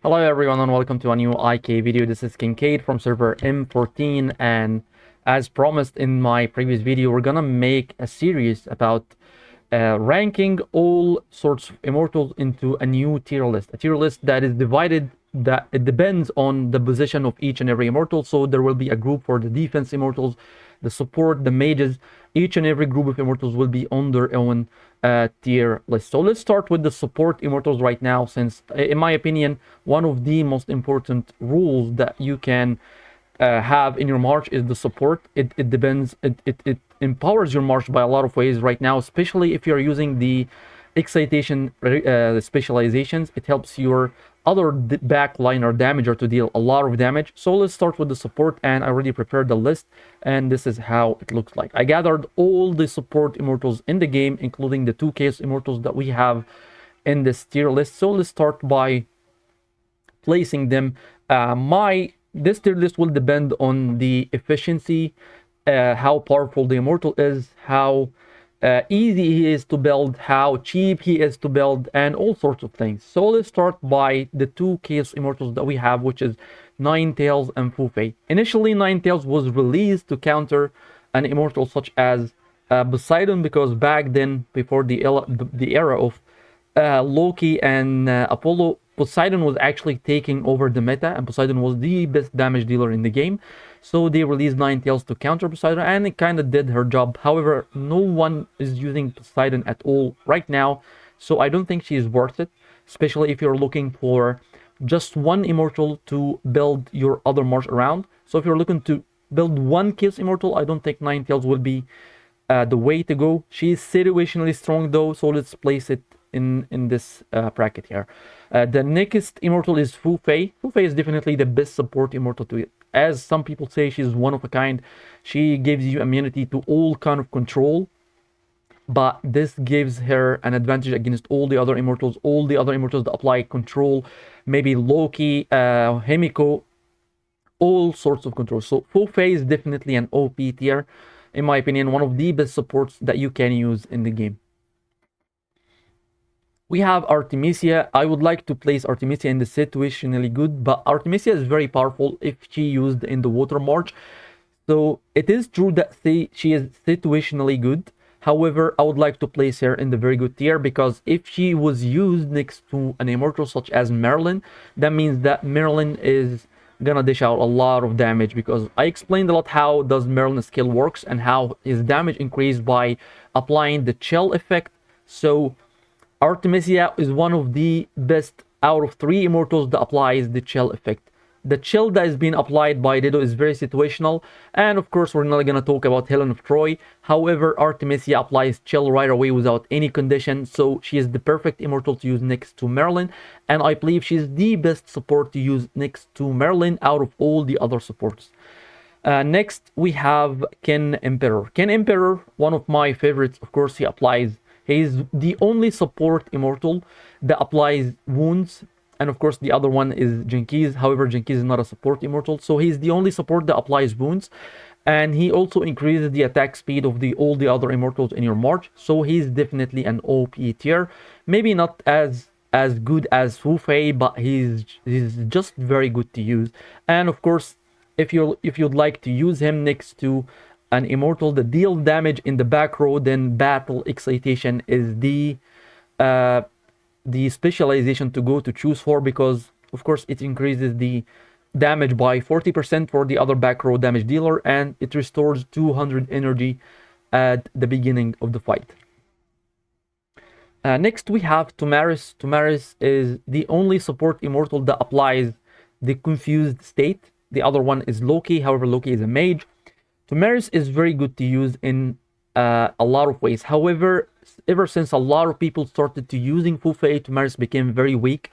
Hello everyone and welcome to a new IK video. This is Kincaid from server M14, and as promised in my previous video, we're gonna make a series about ranking all sorts of immortals into a new tier list. A tier list that is divided, that it depends on the position of each and every immortal. So there will be a group for the defense immortals, the support, the mages. Each and every group of immortals will be on their own tier list. So let's start with the support immortals right now, since in my opinion one of the most important rules that you can have in your march is the support. It depends, it empowers your march by a lot of ways right now, especially if you're using the excitation specializations. It helps your other backliner damager to deal a lot of damage. So let's start with the support, and I already prepared the list, and this is how it looks like. I gathered all the support immortals in the game, including the 2 chaos immortals that we have in this tier list. So let's start by placing them. This tier list will depend on the efficiency, how powerful the immortal is, how easy he is to build, how cheap he is to build, and all sorts of things. So let's start by the 2 chaos immortals that we have, which is Ninetales and Fufei. Initially, Ninetales was released to counter an immortal such as Poseidon, because back then, before the era of Loki and Apollo, Poseidon was actually taking over the meta, and Poseidon was the best damage dealer in the game. So they released Ninetales to counter Poseidon, and it kind of did her job. However, no one is using Poseidon at all right now, so I don't think she is worth it, especially if you're looking for just one immortal to build your other march around. So if you're looking to build one Chaos immortal, I don't think Ninetales will be the way to go. She is situationally strong though, so let's place it in this bracket here. The next immortal is Fufei. Fufei is definitely the best support immortal to it. As some people say, she's one of a kind. She gives you immunity to all kind of control, but this gives her an advantage against all the other immortals. All the other immortals that apply control, maybe Loki, Himiko, all sorts of control. So Fufei is definitely an OP tier, in my opinion, one of the best supports that you can use in the game. We have Artemisia. I would like to place Artemisia in the situationally good, but Artemisia is very powerful if she used in the water march. So it is true that she is situationally good. However, I would like to place her in the very good tier, because if she was used next to an immortal such as Merlin, that means that Merlin is gonna dish out a lot of damage, because I explained a lot how does Merlin's skill works and how his damage increased by applying the chill effect. So Artemisia is one of the best out of 3 immortals that applies the chill effect. The chill that is being applied by Dido is very situational, and of course we're not gonna talk about Helen of Troy. However, Artemisia applies chill right away without any condition, so she is the perfect immortal to use next to Merlin, and I believe she's the best support to use next to Merlin out of all the other supports. Next, we have Ken Emperor. Ken Emperor, one of my favorites. Of course, he's the only support immortal that applies wounds, and of course the other one is Genkiz. However, Genkiz is not a support immortal, so he's the only support that applies wounds, and he also increases the attack speed of all the other immortals in your march. So he's definitely an OP tier. Maybe not as good as Fufei, but he's just very good to use. And of course, if you'd like to use him next to an immortal that deals damage in the back row, then Battle Excitation is the specialization to go to choose for, because of course it increases the damage by 40% for the other back row damage dealer, and it restores 200 energy at the beginning of the fight. Next we have Tomaris. Tomaris is the only support immortal that applies the confused state. The other one is Loki. However, Loki is a mage. Tomaris is very good to use in a lot of ways. However, ever since a lot of people started to using Fufei, Tomaris became very weak,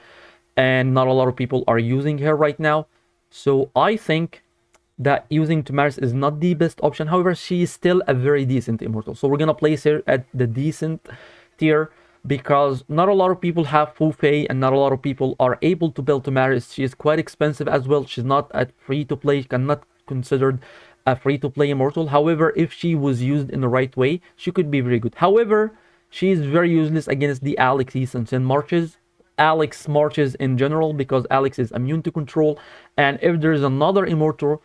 and not a lot of people are using her right now. So I think that using Tomaris is not the best option. However, she is still a very decent immortal. So we're gonna place her at the decent tier, because not a lot of people have Fufei, and not a lot of people are able to build Tomaris. She is quite expensive as well. She's not at free to play, cannot considered a free-to-play immortal. However, if she was used in the right way, she could be very good. However, she is very useless against the Alex and Sin marches. Alex marches in general, because Alex is immune to control. And if there's another immortal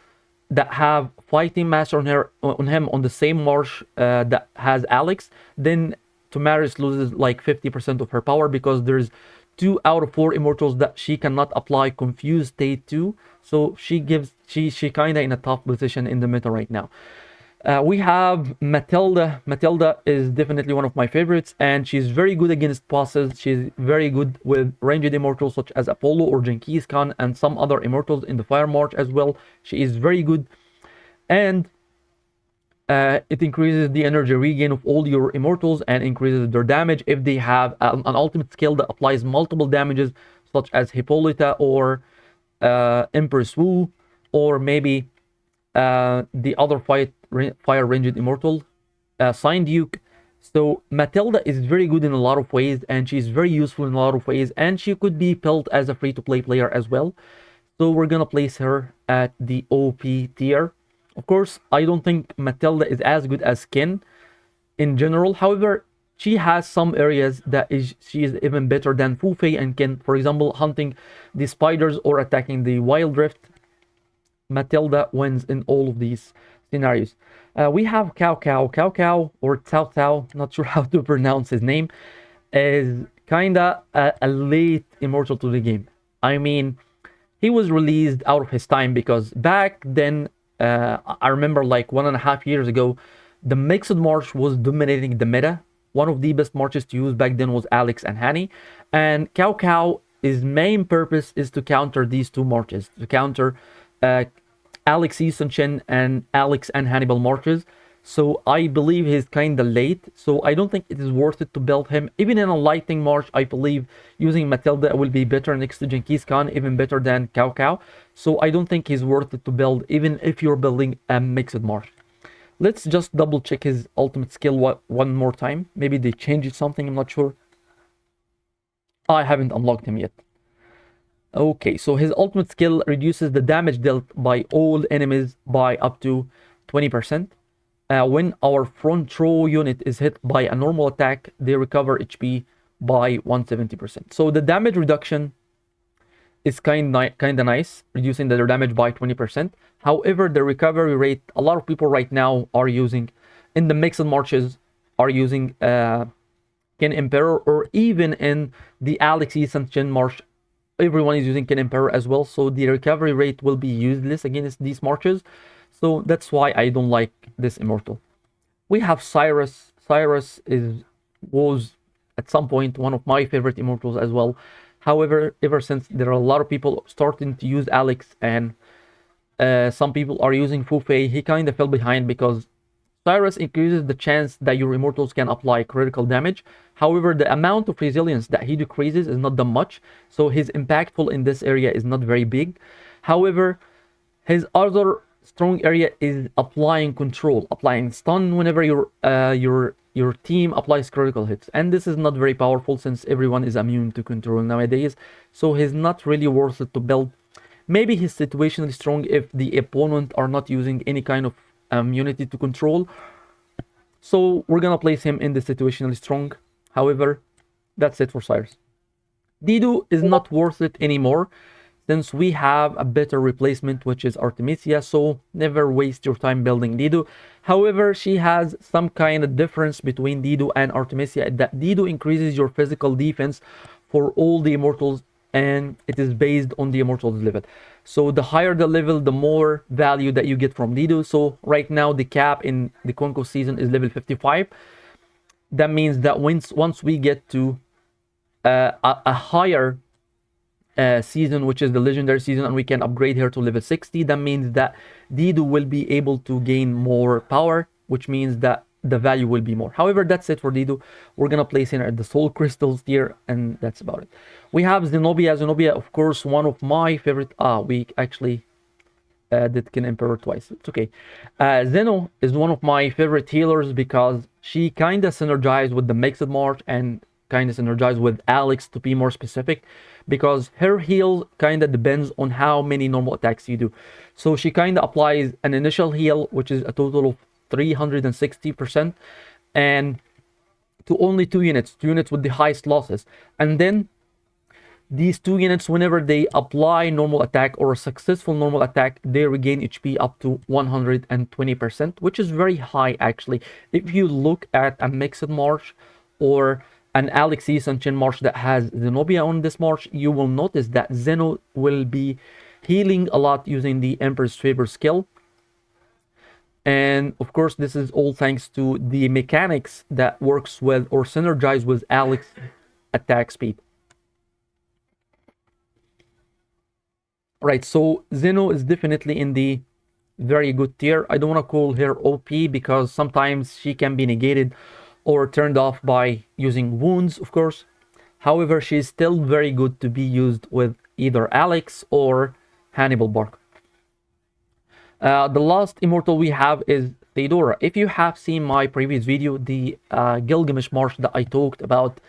that have fighting master on him on the same march that has Alex, then Tomaris loses like 50% of her power, because there's 2 out of 4 immortals that she cannot apply confused state to. So she kind of in a tough position in the meta right now. We have Matilda. Matilda is definitely one of my favorites, and she's very good against bosses. She's very good with ranged immortals such as Apollo or Genghis Khan and some other immortals in the Fire March as well. She is very good, and it increases the energy regain of all your immortals and increases their damage if they have an ultimate skill that applies multiple damages, such as Hippolyta or Empress Wu, or maybe the other fire ranged immortal, Sign Duke. So Matilda is very good in a lot of ways, and she's very useful in a lot of ways, and she could be built as a free-to-play player as well. So we're gonna place her at the OP tier. Of course, I don't think Matilda is as good as Ken in general. However, she has some areas that she is even better than Fu Fei and Ken. For example, hunting the spiders or attacking the Wild Rift. Matilda wins in all of these scenarios. We have Cao Cao. Cao Cao, or Cao Cao, not sure how to pronounce his name, is kinda a late immortal to the game. I mean, he was released out of his time, because back then, I remember like 1.5 years ago, the Mixed March was dominating the meta. One of the best marches to use back then was Alex and Hani. And Cao Cao, his main purpose is to counter these 2 marches, to counter Alex Easton Chen and Alex and Hannibal marches. So I believe he's kind of late. So I don't think it is worth it to build him. Even in a lightning march, I believe using Matilda will be better next to Genghis Khan, even better than Cao Cao. So I don't think he's worth it to build, even if you're building a mixed march. Let's just double check his ultimate skill one more time. Maybe they changed something, I'm not sure. I haven't unlocked him yet. Okay, so his ultimate skill reduces the damage dealt by all enemies by up to 20%. When our front row unit is hit by a normal attack, they recover HP by 170%. So the damage reduction is kind of nice, reducing their damage by 20%. However, the recovery rate, a lot of people right now are using, in the mixed marches, are using Ken Emperor, or even in the Alex Easton Chen march, everyone is using Ken Emperor as well. So the recovery rate will be useless against these marches. So that's why I don't like this immortal. We have Cyrus. Cyrus was at some point one of my favorite immortals as well. However, ever since there are a lot of people starting to use Alex, and some people are using Fu Fei, he kind of fell behind, because Cyrus increases the chance that your immortals can apply critical damage. However, the amount of resilience that he decreases is not that much, so his impactful in this area is not very big. However, his other strong area is applying control, applying stun whenever your team applies critical hits, and this is not very powerful since everyone is immune to control nowadays. So he's not really worth it to build. Maybe he's situationally strong if the opponent are not using any kind of immunity to control. So we're gonna place him in the situationally strong. However, that's it for Cyrus. Dido is not worth it anymore, since we have a better replacement, which is Artemisia, so never waste your time building Dido. However, she has some kind of difference between Dido and Artemisia, that Dido increases your physical defense for all the immortals, and it is based on the immortals level. So the higher the level, the more value that you get from Dido. So right now the cap in the Conquest season is level 55. That means that once we get to a higher season, which is the legendary season, and we can upgrade her to level 60, that means that Dido will be able to gain more power, which means that the value will be more. However, that's it for Dido. We're gonna place her at the soul crystals tier, and that's about it. We have Zenobia. Zenobia, of course, one of my favorite. We actually did Ken Emperor twice. It's okay. Zeno is one of my favorite healers, because she kind of synergized with the Mixed March and kind of synergized with Alex, to be more specific, because her heal kind of depends on how many normal attacks you do. So she kind of applies an initial heal, which is a total of 360%, and to only two units with the highest losses. And then These two units, whenever they apply normal attack or a successful normal attack, they regain HP up to 120%, which is very high actually. If you look at a mixed march or an Alexis and Chin march that has Zenobia on this march, you will notice that Zeno will be healing a lot using the Emperor's Favor skill. And of course, this is all thanks to the mechanics that works with or synergize with Alex attack speed. Right, so Zeno is definitely in the very good tier. I don't want to call her OP because sometimes she can be negated or turned off by using wounds, of course. However, she's still very good to be used with either Alex or Hannibal Barca. The last immortal we have is Theodora. If you have seen my previous video, the Gilgamesh march that I talked about,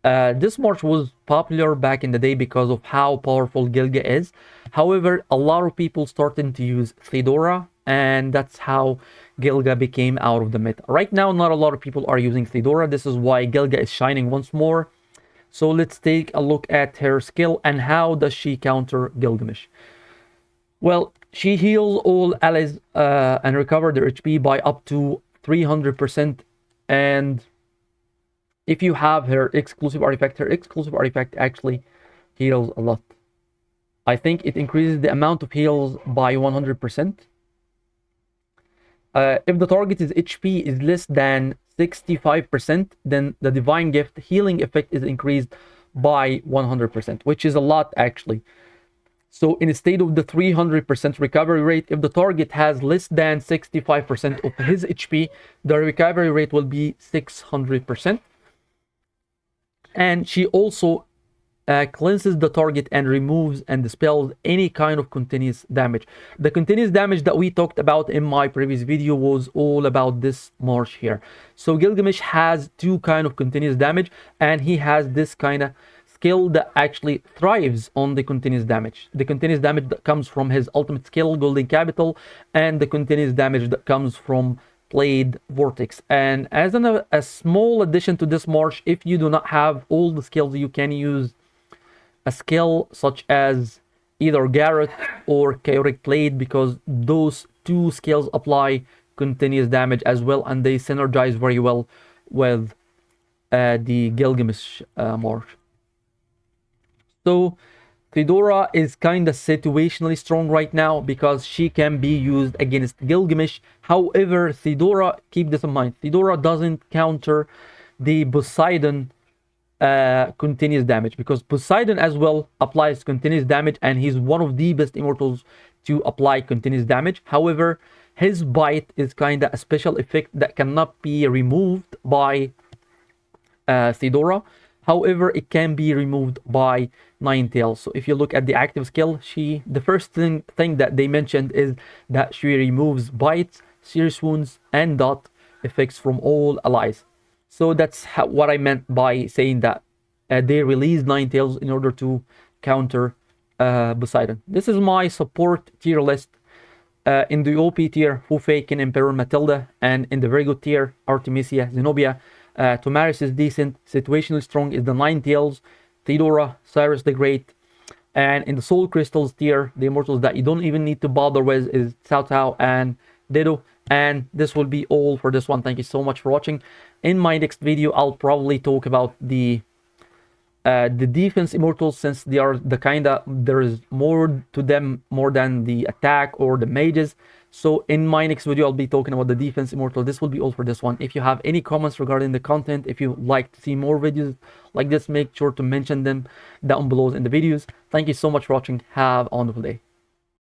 this march was popular back in the day because of how powerful Gilga is. However, a lot of people started to use Theodora, and that's how Gilga became out of the meta. Right now, not a lot of people are using Theodora. This is why Gilga is shining once more. So let's take a look at her skill and how does she counter Gilgamesh. Well, she heals all allies and recover their HP by up to 300%. And if you have her exclusive artifact actually heals a lot. I think it increases the amount of heals by 100%. If the target's HP is less than 65%, then the Divine Gift healing effect is increased by 100%, which is a lot actually. So instead of the 300% recovery rate, if the target has less than 65% of his HP, the recovery rate will be 600%. And she also cleanses the target and removes and dispels any kind of continuous damage. The continuous damage that we talked about in my previous video was all about this march here. So Gilgamesh has two kind of continuous damage, and he has this kind of skill that actually thrives on the continuous damage. The continuous damage that comes from his ultimate skill, Golden Capital, and the continuous damage that comes from Blade Vortex. And as a small addition to this march, if you do not have all the skills, you can use a skill such as either Garrett or Chaotic Blade, because those two skills apply continuous damage as well, and they synergize very well with the Gilgamesh march. So Theodora is kind of situationally strong right now because she can be used against Gilgamesh. However, Theodora, keep this in mind, Theodora doesn't counter the Poseidon continuous damage, because Poseidon as well applies continuous damage, and he's one of the best immortals to apply continuous damage. However, his bite is kind of a special effect that cannot be removed by Theodora. However, it can be removed by Ninetales. So if you look at the active skill, the first thing that they mentioned is that she removes bites, serious wounds, and dot effects from all allies. So that's what I meant by saying that they released Ninetales in order to counter Poseidon. This is my support tier list. In the OP tier, Fufeikin, Emperor Matilda, and in the very good tier, Artemisia, Zenobia. Tomaris is decent. Situationally strong is the Ninetales, Theodora, Cyrus the Great. And in the Soul Crystals tier, the immortals that you don't even need to bother with is Cao Cao and Dido. And this will be all for this one. Thank you so much for watching. In my next video, I'll probably talk about the defense immortals, since they are the kind of, there is more to them more than the attack or the mages. So in my next video, I'll be talking about the defense immortal. This will be all for this one. If you have any comments regarding the content, if you like to see more videos like this, make sure to mention them down below in the videos. Thank you so much for watching. Have a wonderful day.